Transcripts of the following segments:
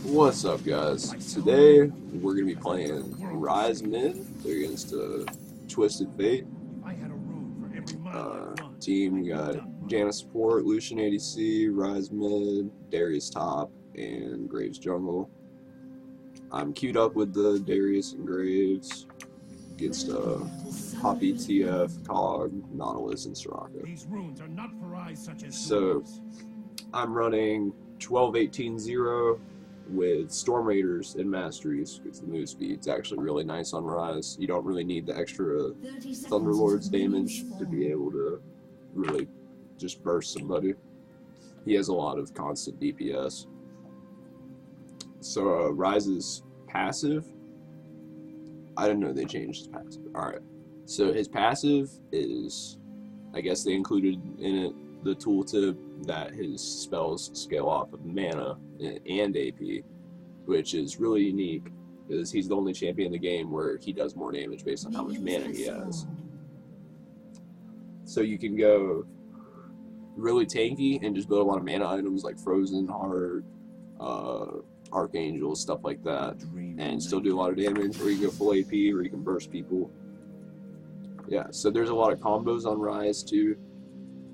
What's up, guys? Today we're gonna be playing Ryze mid against Twisted Fate. Team, we got Janna support, Lucian ADC, Ryze mid, Darius top, and Graves jungle. I'm queued up with the Darius and Graves against Poppy, TF, Cog, Nautilus, and Soraka. So I'm running 12-18-0 with Stormraiders and Masteries because the move speed's actually really nice on Ryze. You don't really need the extra Thunderlord's damage to be able to really just burst somebody. He has a lot of constant DPS. So Ryze's passive, I didn't know they changed his passive. Alright, so his passive is, I guess they included in it the tooltip that his spells scale off of mana and AP, which is really unique because he's the only champion in the game where he does more damage based on how much mana he has. So you can go really tanky and just build a lot of mana items like Frozen Heart, Archangel, stuff like that, and still do a lot of damage, or you can go full AP, or you can burst people. Yeah, so there's a lot of combos on Ryze too.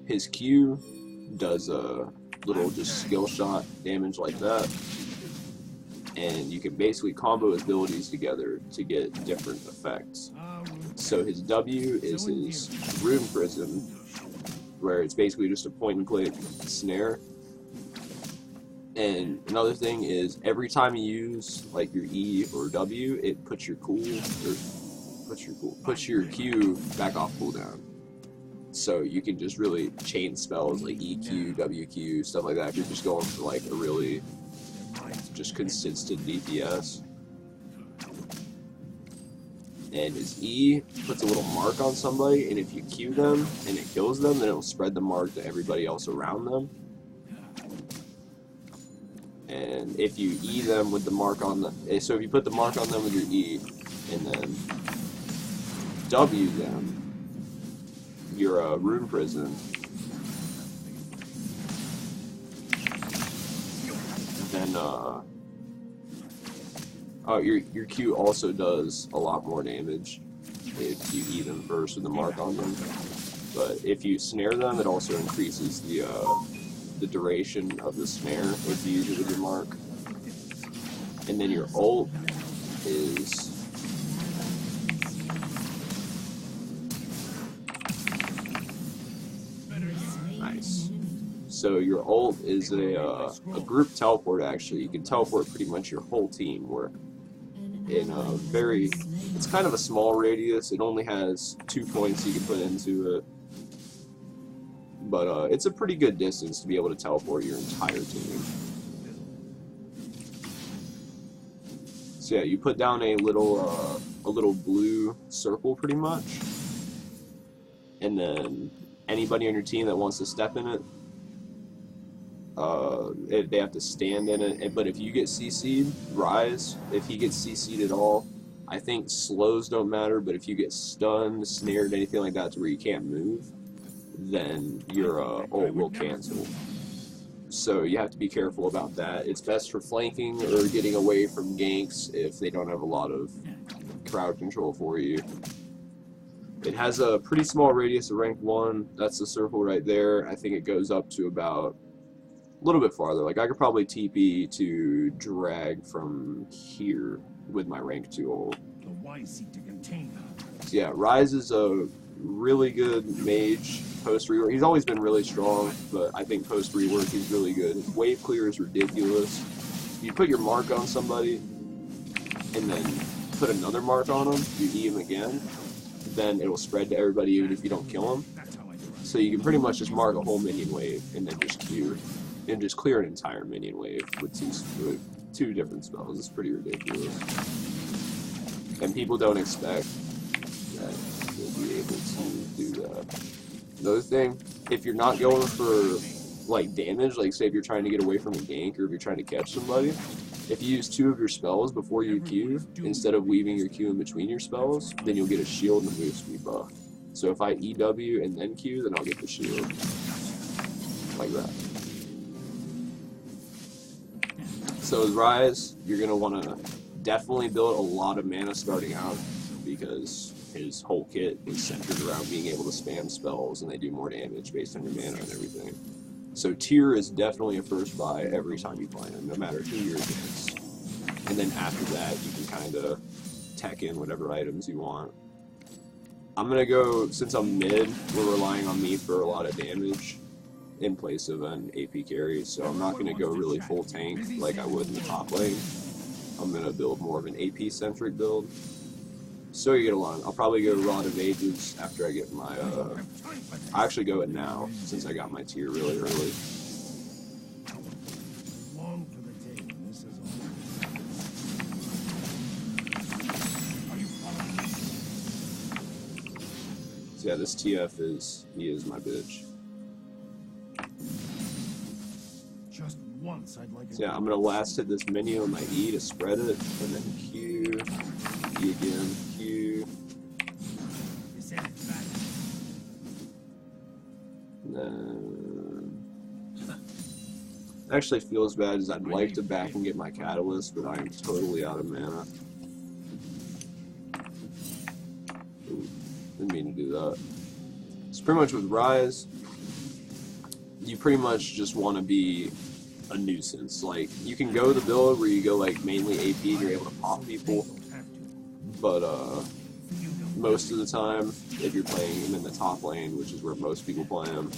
His Q does a little just skill shot damage like that, and you can basically combo his abilities together to get different effects. So his W is his Rune Prism, where it's basically just a point and click snare. And another thing is every time you use like your E or W, it puts your Q back off cooldown. So you can just really chain spells like EQ, WQ, stuff like that if you're just going for like a really just consistent DPS. And his E puts a little mark on somebody, and if you Q them and it kills them, then it'll spread the mark to everybody else around them. And if you E them with the mark on the, so if you put the mark on them with your E and then W them, your Rune Prison, then your Q also does a lot more damage if you E them first with the mark on them. But if you snare them, it also increases the duration of the snare if you use it with your mark. And then your ult is nice. So your ult is a group teleport. Actually, you can teleport pretty much your whole team. Where in a very, it's kind of a small radius. It only has 2 points you can put into it, but it's a pretty good distance to be able to teleport your entire team. So yeah, you put down a little blue circle pretty much, and then anybody on your team that wants to step in it, they have to stand in it. But if you get CC'd, Ryze, if he gets CC'd at all, I think slows don't matter, but if you get stunned, snared, anything like that to where you can't move, then your ult will cancel. So you have to be careful about that. It's best for flanking or getting away from ganks if they don't have a lot of crowd control for you. It has a pretty small radius of rank 1. That's the circle right there. I think it goes up to about a little bit farther. Like I could probably TP to drag from here with my rank 2 ult. So yeah, Ryze is a really good mage post rework. He's always been really strong, but I think post rework he's really good. His wave clear is ridiculous. You put your mark on somebody and then put another mark on him, you E him again, then it'll spread to everybody even if you don't kill him. So you can pretty much just mark a whole minion wave and then just Q and just clear an entire minion wave with two different spells. It's pretty ridiculous. And people don't expect that you'll be able to do that. Another thing, if you're not going for like damage, like say if you're trying to get away from a gank or if you're trying to catch somebody, if you use 2 of your spells before you Q, instead of weaving your Q in between your spells, then you'll get a shield and a move speed buff. So if I EW and then Q, then I'll get the shield. Like that. So with Ryze, you're going to want to definitely build a lot of mana starting out, because his whole kit is centered around being able to spam spells, and they do more damage based on your mana and everything. So tier is definitely a first buy every time you play him, no matter who you're against. And then after that, you can kind of tech in whatever items you want. I'm going to go, since I'm mid, we're relying on me for a lot of damage in place of an AP carry, so I'm not going to go really full tank like I would in the top lane. I'm going to build more of an AP-centric build. So you get along. I'll probably go Rod of Ages after I get my, I actually go it now, since I got my tier really early. So yeah, this TF he is my bitch. Just once I'd like so yeah, I'm gonna last hit this menu on my E to spread it, and then Q, E again, Q. And then it actually feels bad as I'd like to back and get my catalyst, but I am totally out of mana. Ooh, didn't mean to do that. So pretty much with Ryze, you pretty much just want to be a nuisance. Like, you can go the build where you go like mainly AP and you're able to pop people, but most of the time, if you're playing him in the top lane, which is where most people play him,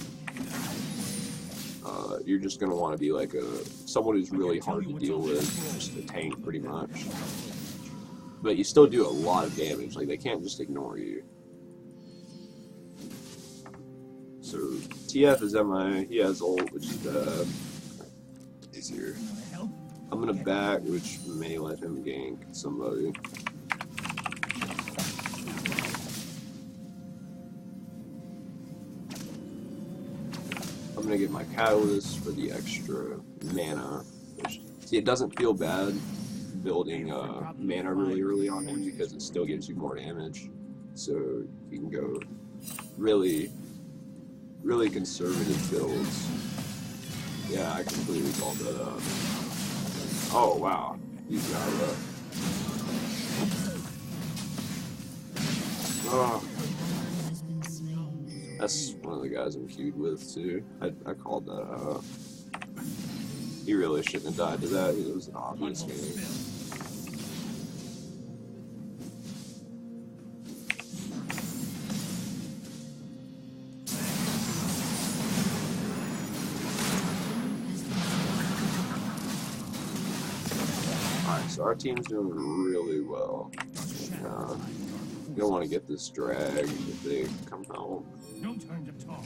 you're just going to want to be like someone who's really hard to deal with, just a tank pretty much. But you still do a lot of damage, like they can't just ignore you. So TF is MI, he has ult, which is bad. Easier. I'm going to back, which may let him gank somebody. I'm gonna get my catalyst for the extra mana. Which, see, it doesn't feel bad building mana really early on him because it still gives you more damage. So you can go really, really conservative builds. Yeah, I completely called that up. Oh wow, he's got that. Oh. That's one of the guys I'm queued with, too. I called that out. He really shouldn't have died to that. It was an obvious game. Alright, so our team's doing really well. You don't want to get this drag if they come out. no time to talk.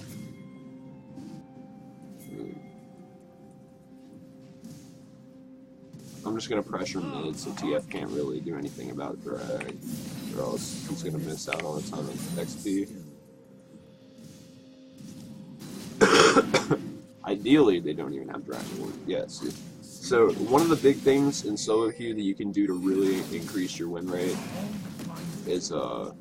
I'm just going to pressure mid so TF can't really do anything about drag, or else he's going to miss out on a ton of XP. Ideally, they don't even have drag anymore. Yes. So, one of the big things in solo queue that you can do to really increase your win rate is a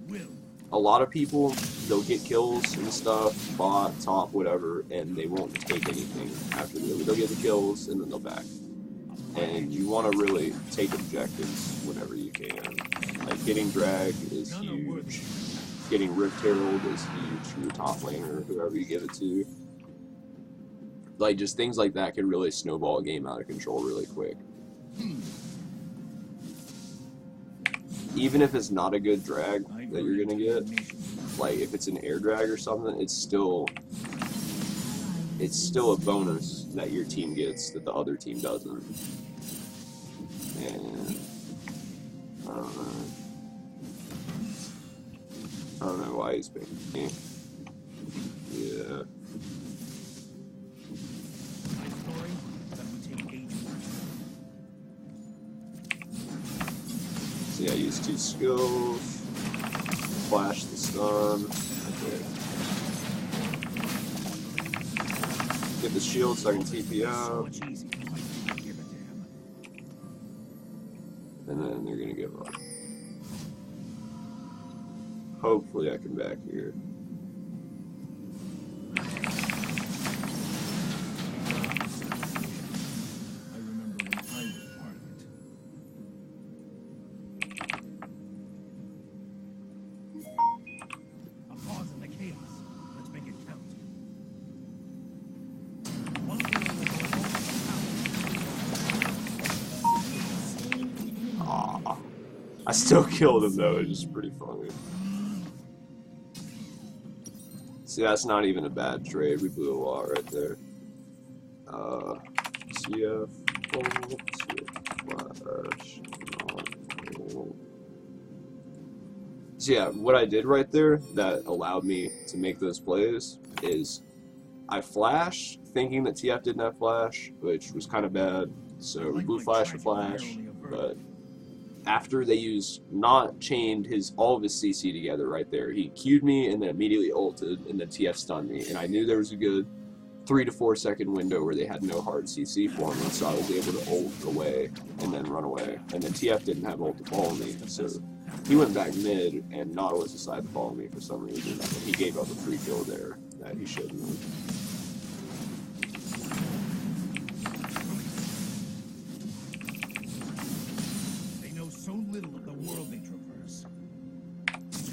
lot of people, they'll get kills and stuff, bot, top, whatever, and they won't take anything after they'll get the kills and then they'll back. And you want to really take objectives whenever you can. Like, getting drag is huge. Getting Rift Herald is huge for your top laner or whoever you give it to. Like, just things like that can really snowball a game out of control really quick. Even if it's not a good drag that you're gonna get, like if it's an air drag or something, it's still a bonus that your team gets that the other team doesn't. And I don't know why he's picking me. Yeah. So yeah, use 2 skills, flash the stun, okay. Get the shield so I can TP out, and then they're gonna give up. Hopefully I can back here. I still killed him though, it's just pretty funny. See, that's not even a bad trade. We blew a lot right there. CF, flash. So yeah, what I did right there that allowed me to make those plays is I flashed thinking that TF didn't have flash, which was kind of bad. So we blew flash for flash, but after they not chained all of his CC together right there, he Q'd me and then immediately ulted, and then TF stunned me, and I knew there was a good 3 to 4 second window where they had no hard CC for me, so I was able to ult away and then run away, and then TF didn't have ult to follow me, so he went back mid, and Nautilus decided to follow me for some reason, and he gave up a free kill there that he shouldn't have.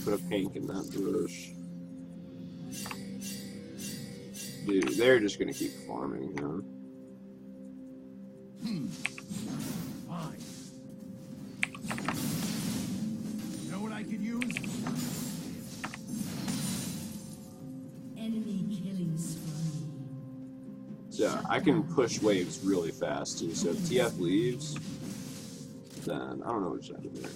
Put a pink in that bush. Dude, they're just gonna keep farming, you know? Fine. You know what I could use? Enemy killing spree. So I can push waves really fast too. So if TF leaves, then I don't know what's happening there.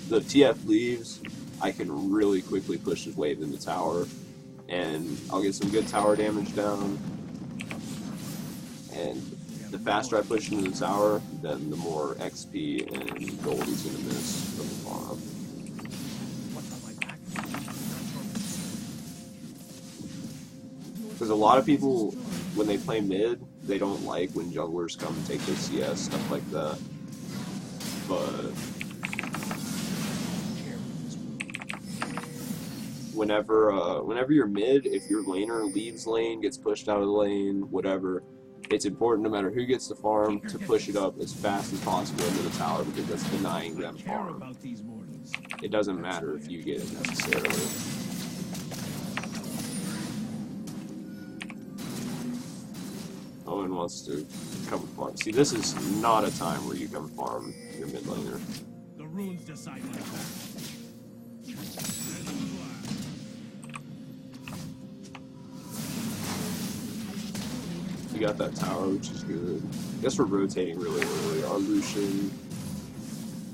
So if TF leaves, I can really quickly push his wave in the tower, and I'll get some good tower damage down. And the faster I push into the tower, then the more XP and gold he's gonna miss from the farm. Because a lot of people, when they play mid, they don't like when junglers come and take their CS, stuff like that. But whenever you're mid, if your laner leaves lane, gets pushed out of the lane, whatever, it's important, no matter who gets the farm, to push it up as fast as possible into the tower, because that's denying them farm. It doesn't matter if you get it necessarily. Owen wants to come farm. See, this is not a time where you come farm your mid laner. The runes decide like that. You got that tower, which is good. I guess we're rotating really early. Our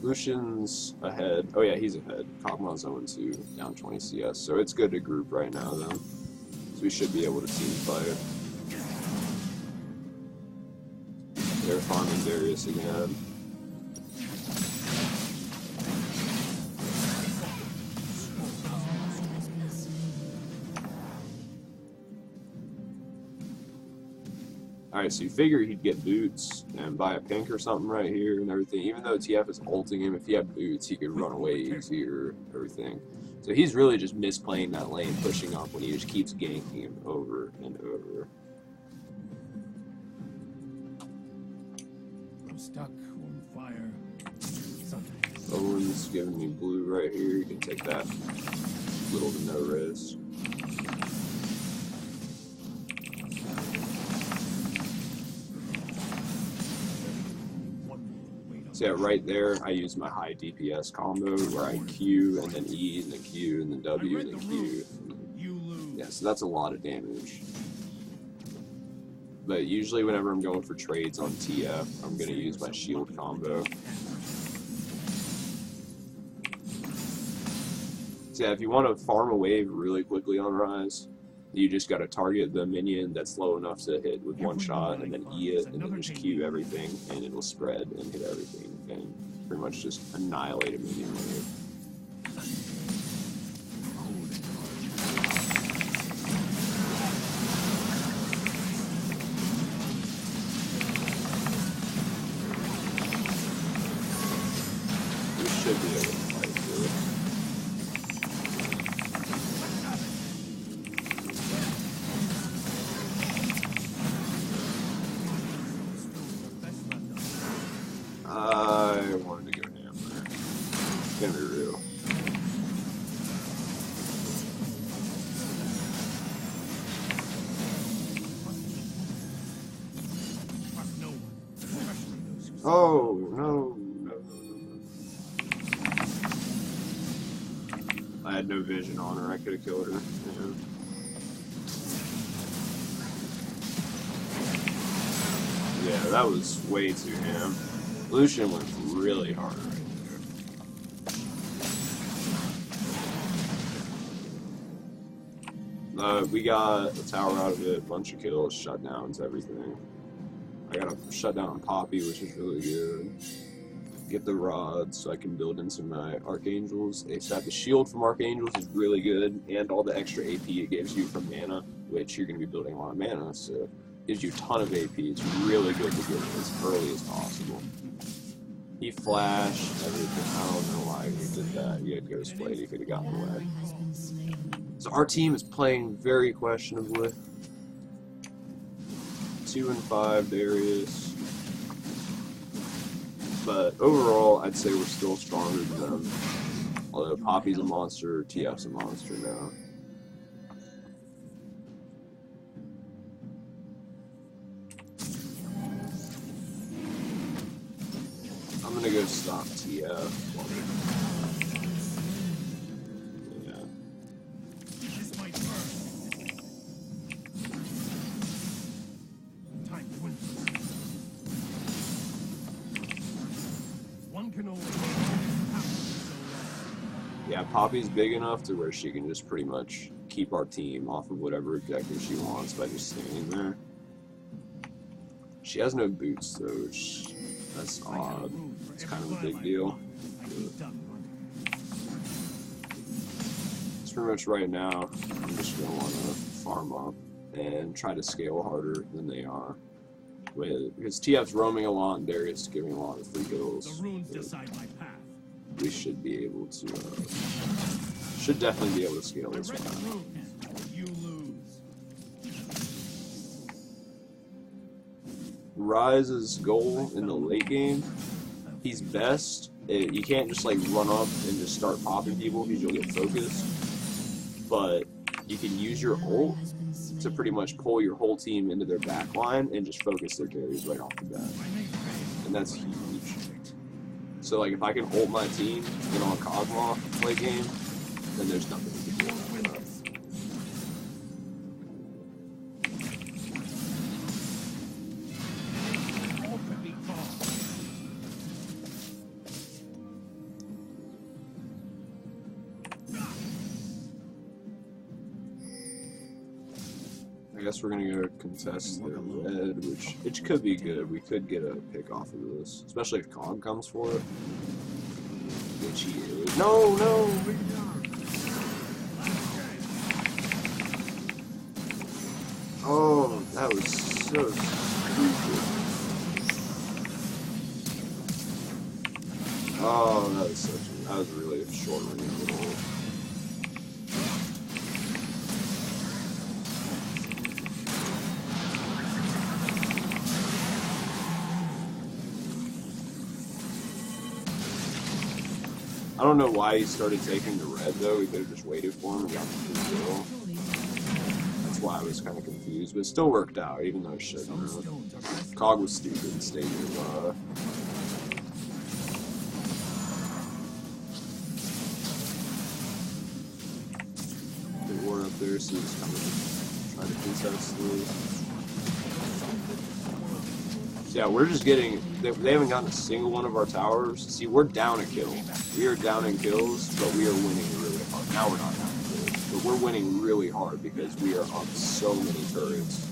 Lucian's ahead. Oh yeah, he's ahead. Kog'Maw's 0-2, down 20 CS. So it's good to group right now, though. So we should be able to team fight. They're farming Darius again. Alright, so you figure he'd get boots and buy a pink or something right here and everything. Even though TF is ulting him, if he had boots, he could run away easier, everything. So he's really just misplaying that lane, pushing up when he just keeps ganking him over and over. I'm stuck on fire. Something. Owen's giving me blue right here. You can take that. Little to no risk. So yeah, right there, I use my high DPS combo where I Q and then E and then Q and then W and then Q. Yeah, so that's a lot of damage. But usually whenever I'm going for trades on TF, I'm going to use my shield combo. So yeah, if you want to farm a wave really quickly on Ryze, you just got to target the minion that's low enough to hit with one shot, and then E it, and then just Q everything, and it'll spread and hit everything, and pretty much just annihilate a minion wave. We should be able to fight through it. I wanted to go ham there. It's gonna be real. Oh, no. had no vision on her. I could have killed her. Yeah, that was way too ham. Lucian went really hard right there. We got a tower out of it, a bunch of kills, shutdowns, everything. I got a shutdown on Poppy, which is really good. Get the rods so I can build into my Archangels. ASAP. The shield from Archangels is really good, and all the extra AP it gives you from mana, which you're going to be building a lot of mana, so it gives you a ton of AP. It's really good to get it as early as possible. He flashed everything. I don't know why he did that. He had Ghost Blade. He could have gotten away. So our team is playing very questionably. 2 and 5 Darius. But overall, I'd say we're still stronger than them. Although Poppy's a monster, TF's a monster now. I'm gonna go stop TF. Yeah. This might burn. Time dwindles. One can only have so long. Yeah, Poppy's big enough to where she can just pretty much keep our team off of whatever objective she wants by just standing there. She has no boots though, which that's odd. It's kind of a big deal. It's pretty much right now, I'm just gonna want to farm up and try to scale harder than they are. Because TF's roaming a lot and Darius is giving a lot of free kills. The runes decide my path. We should be able to, should definitely be able to scale this one. You lose. Ryze's goal in the late game, he's best. You can't just like run up and just start popping people because you'll get focused. But you can use your ult to pretty much pull your whole team into their back line and just focus their carries right off the bat. And that's huge. So like if I can ult my team, get on Cosmo late game, then there's nothing we can do after that. I guess we're gonna go contest their red, which could be good. We could get a pick off of this, especially if Cog comes for it. Which he is. No, no! Oh, that was so stupid. Oh, that was really a short range goal. I don't know why he started taking the red though. He could have just waited for him and got the kill. That's why I was kind of confused, but it still worked out, even though it shouldn't have. Cog was stupid and stayed nearby. Big ward up there, so he's coming to try to contest this. Yeah, we're just getting, they haven't gotten a single one of our towers. See, we're down a kill. We are down in kills, but we are winning really hard. Now we're not down in kills, but we're winning really hard because we are up so many turrets.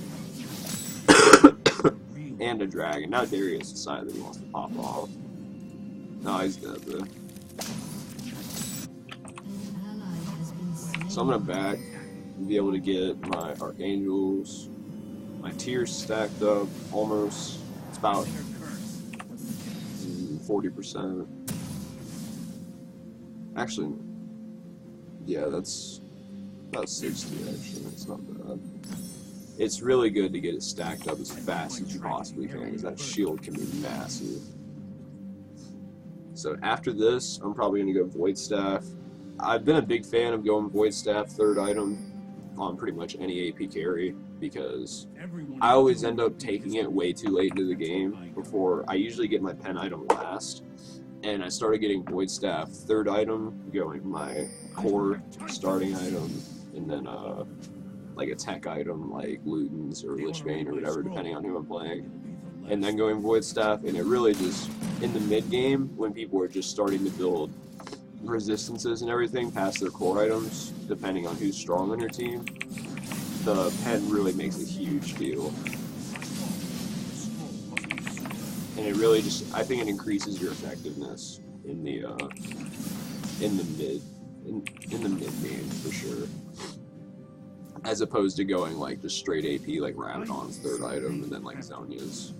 And a dragon. Now Darius decided that he wants to pop off. No, he's dead though. So I'm gonna back and be able to get my Archangels. My tiers stacked up almost. It's about 40%. Actually, yeah, that's about 60 actually. It's not bad. It's really good to get it stacked up as fast as you possibly can because that shield can be massive. So after this, I'm probably going to go Void Staff. I've been a big fan of going Void Staff third item on pretty much any AP carry because I always end up taking it way too late into the game before I usually get my pen item last. and I started getting Void Staff third item, going my core starting item, and then like a tech item like Luton's or Lichbane or whatever, depending on who I'm playing, and then going Void Staff, and it really just, in the mid game, when people were just starting to build resistances and everything past their core items, depending on who's strong on your team, the pen really makes a huge deal. And it really just, I think it increases your effectiveness in the mid game for sure, as opposed to going like just straight AP like Rabadon's third item and then like Zhonya's.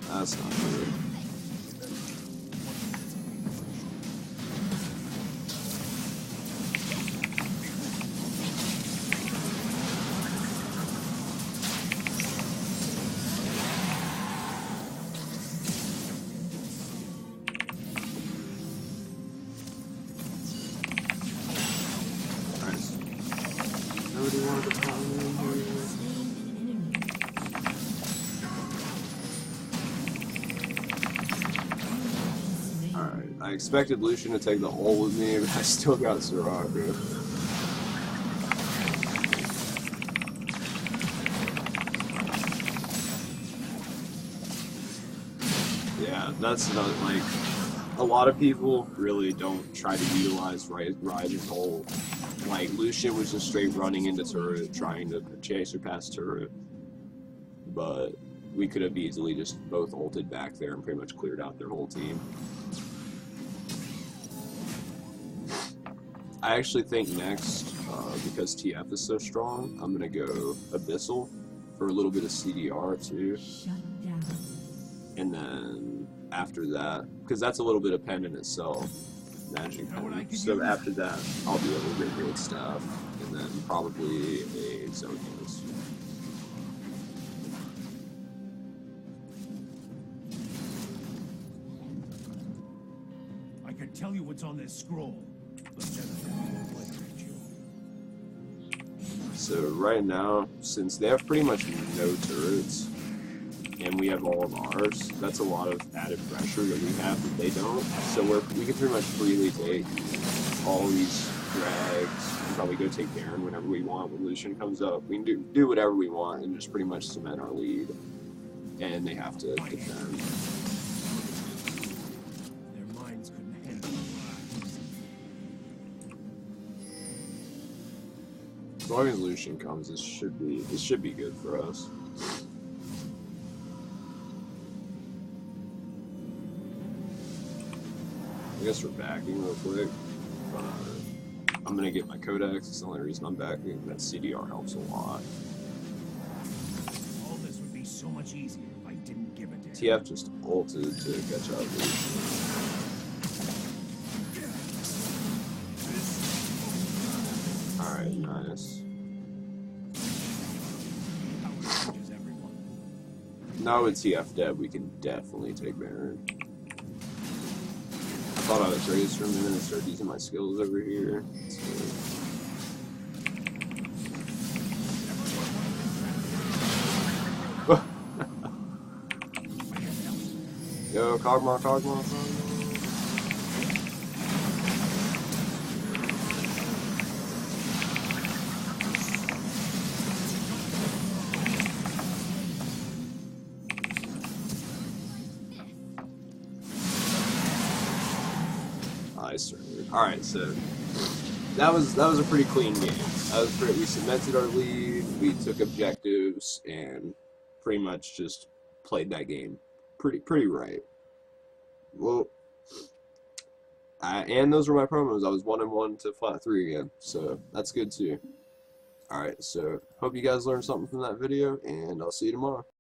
That's not good. Nobody wanted to follow me in here. Alright, I expected Lucian to take the hole with me, but I still got Soraka. Yeah, that's not like, a lot of people really don't try to utilize Ryze's hole. Like, Lucian was just straight running into turret, trying to chase her past turret. But we could have easily just both ulted back there and pretty much cleared out their whole team. I actually think next, because TF is so strong, I'm going to go Abyssal for a little bit of CDR too. And then after that, because that's a little bit of pen in itself. Magic pen. So after that, I'll do a little bit of Void Staff, and then probably a Zhonya's. I can tell you what's on this scroll. So right now, since they have pretty much no turrets, and we have all of ours, that's a lot of added pressure that we have that they don't. So we can pretty much freely take all these drags. We can probably go take Baron whenever we want. When Lucian comes up, we can do whatever we want and just pretty much cement our lead. And they have to defend. Their minds couldn't handle it. As long as Lucian comes, it should be good for us. I guess we're backing real quick. I'm gonna get my Codex. It's the only reason I'm backing. That CDR helps a lot. All this would be so much easier if I didn't give a damn. TF just ulted to catch up. Alright, nice. Now with TF dead, we can definitely take Baron. I thought I was raised for a minute and started using my skills over here. Yo, Kog'Maw. Alright, so that was a pretty clean game. We cemented our lead, we took objectives, and pretty much just played that game pretty right. Well, and those were my promos. I was 1-1 to flat 3 again, so that's good too. Alright, so hope you guys learned something from that video, and I'll see you tomorrow.